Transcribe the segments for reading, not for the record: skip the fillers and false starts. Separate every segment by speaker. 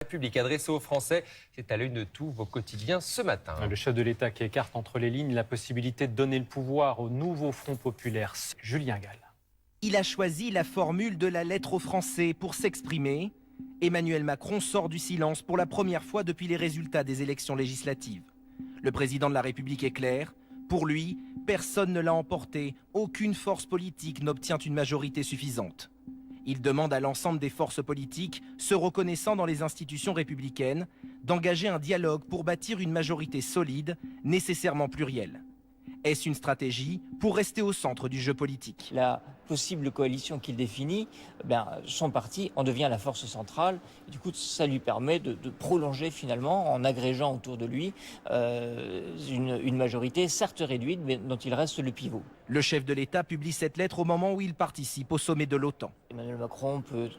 Speaker 1: République adressée aux Français, c'est à l'œil de tous vos quotidiens ce matin.
Speaker 2: Le chef de l'État qui écarte entre les lignes la possibilité de donner le pouvoir au nouveau Front populaire, Julien Gall.
Speaker 3: Il a choisi la formule de la lettre aux Français pour s'exprimer. Emmanuel Macron sort du silence pour la première fois depuis les résultats des élections législatives. Le président de la République est clair. Pour lui, personne ne l'a emporté, aucune force politique n'obtient une majorité suffisante. Il demande à l'ensemble des forces politiques, se reconnaissant dans les institutions républicaines, d'engager un dialogue pour bâtir une majorité solide, nécessairement plurielle. Est-ce une stratégie pour rester au centre du jeu politique?
Speaker 4: La possible coalition qu'il définit, son parti en devient la force centrale. Et du coup, ça lui permet de prolonger finalement, en agrégeant autour de lui, une majorité certes réduite, mais dont il reste le pivot.
Speaker 3: Le chef de l'État publie cette lettre au moment où il participe au sommet de l'OTAN.
Speaker 4: Emmanuel Macron peut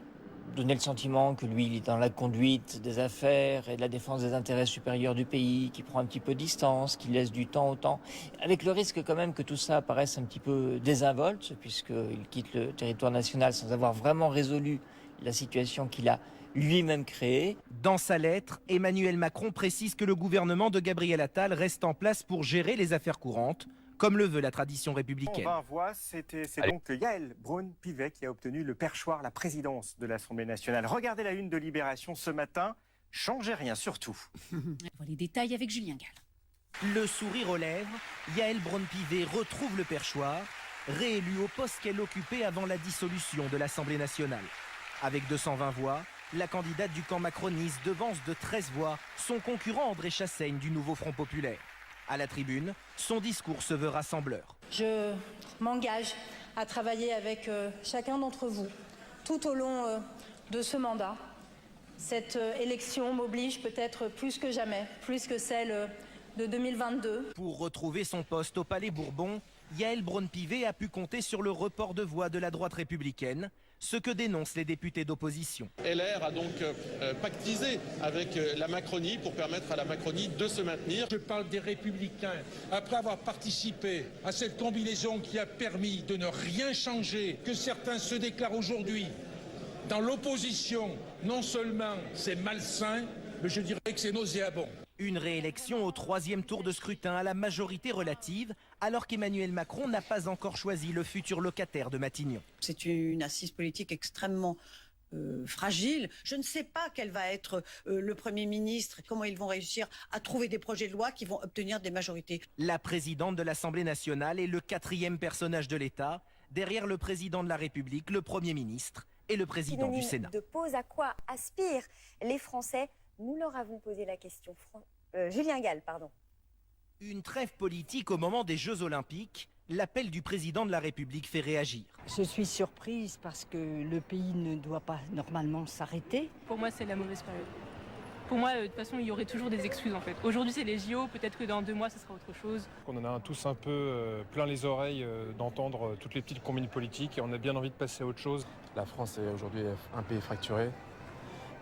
Speaker 4: donner le sentiment que lui, il est dans la conduite des affaires et de la défense des intérêts supérieurs du pays, qui prend un petit peu de distance, qui laisse du temps au temps, avec le risque quand même que tout ça paraisse un petit peu désinvolte, puisqu'il quitte le territoire national sans avoir vraiment résolu la situation qu'il a lui-même créée.
Speaker 3: Dans sa lettre, Emmanuel Macron précise que le gouvernement de Gabriel Attal reste en place pour gérer les affaires courantes, comme le veut la tradition républicaine.
Speaker 5: 20 voix, c'est donc Yaël Braun-Pivet qui a obtenu le perchoir, la présidence de l'Assemblée nationale. Regardez la une de Libération ce matin, changez rien surtout.
Speaker 6: Voilà les détails avec Julien Gall.
Speaker 3: Le sourire aux lèvres, Yaël Braun-Pivet retrouve le perchoir, réélue au poste qu'elle occupait avant la dissolution de l'Assemblée nationale. Avec 220 voix, la candidate du camp macroniste devance de 13 voix son concurrent André Chassaigne du Nouveau Front populaire. À la tribune, son discours se veut rassembleur.
Speaker 7: Je m'engage à travailler avec chacun d'entre vous tout au long de ce mandat. Cette élection m'oblige peut-être plus que jamais, plus que celle de 2022.
Speaker 3: Pour retrouver son poste au Palais Bourbon, Yaël Braun-Pivet a pu compter sur le report de voix de la droite républicaine, ce que dénoncent les députés d'opposition.
Speaker 8: LR a donc pactisé avec la Macronie pour permettre à la Macronie de se maintenir.
Speaker 9: Je parle des Républicains. Après avoir participé à cette combinaison qui a permis de ne rien changer, que certains se déclarent aujourd'hui dans l'opposition, non seulement c'est malsain, mais je dirais que c'est nauséabond.
Speaker 3: Une réélection au troisième tour de scrutin à la majorité relative, alors qu'Emmanuel Macron n'a pas encore choisi le futur locataire de Matignon.
Speaker 10: C'est une assise politique extrêmement fragile. Je ne sais pas quel va être le Premier ministre, comment ils vont réussir à trouver des projets de loi qui vont obtenir des majorités.
Speaker 3: La présidente de l'Assemblée nationale est le quatrième personnage de l'État, derrière le président de la République, le Premier ministre et le président du Sénat.
Speaker 11: De pause, à quoi aspirent les Français? Nous leur avons posé la question. Julien Gall, pardon.
Speaker 3: Une trêve politique au moment des Jeux Olympiques, l'appel du président de la République fait réagir.
Speaker 12: Je suis surprise parce que le pays ne doit pas normalement s'arrêter.
Speaker 13: Pour moi, c'est la mauvaise période. Pour moi, de toute façon, il y aurait toujours des excuses en fait. Aujourd'hui, c'est les JO, peut-être que dans 2 mois, ce sera autre chose.
Speaker 2: On en a tous un peu plein les oreilles d'entendre toutes les petites combines politiques et on a bien envie de passer à autre chose.
Speaker 14: La France est aujourd'hui un pays fracturé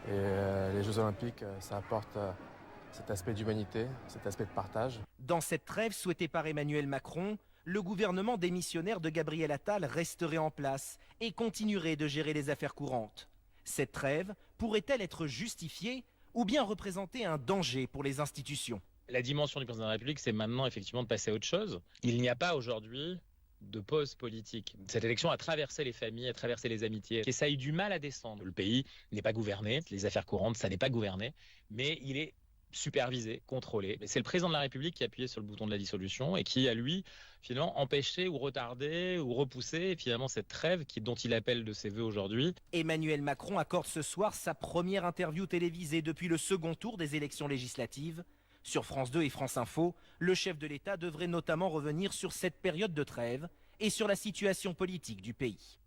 Speaker 14: et les Jeux Olympiques, ça apporte cet aspect d'humanité, cet aspect de partage.
Speaker 3: Dans cette trêve souhaitée par Emmanuel Macron, le gouvernement démissionnaire de Gabriel Attal resterait en place et continuerait de gérer les affaires courantes. Cette trêve pourrait-elle être justifiée ou bien représenter un danger pour les institutions?
Speaker 15: La dimension du président de la République, c'est maintenant effectivement de passer à autre chose. Il n'y a pas aujourd'hui de pause politique. Cette élection a traversé les familles, a traversé les amitiés, et ça a eu du mal à descendre. Le pays n'est pas gouverné, les affaires courantes, ça n'est pas gouverné, mais il est supervisé, contrôlé. C'est le président de la République qui a appuyé sur le bouton de la dissolution et qui a, lui, finalement, empêché ou retardé ou repoussé finalement cette trêve dont il appelle de ses voeux aujourd'hui.
Speaker 3: Emmanuel Macron accorde ce soir sa première interview télévisée depuis le second tour des élections législatives. Sur France 2 et France Info, le chef de l'État devrait notamment revenir sur cette période de trêve et sur la situation politique du pays.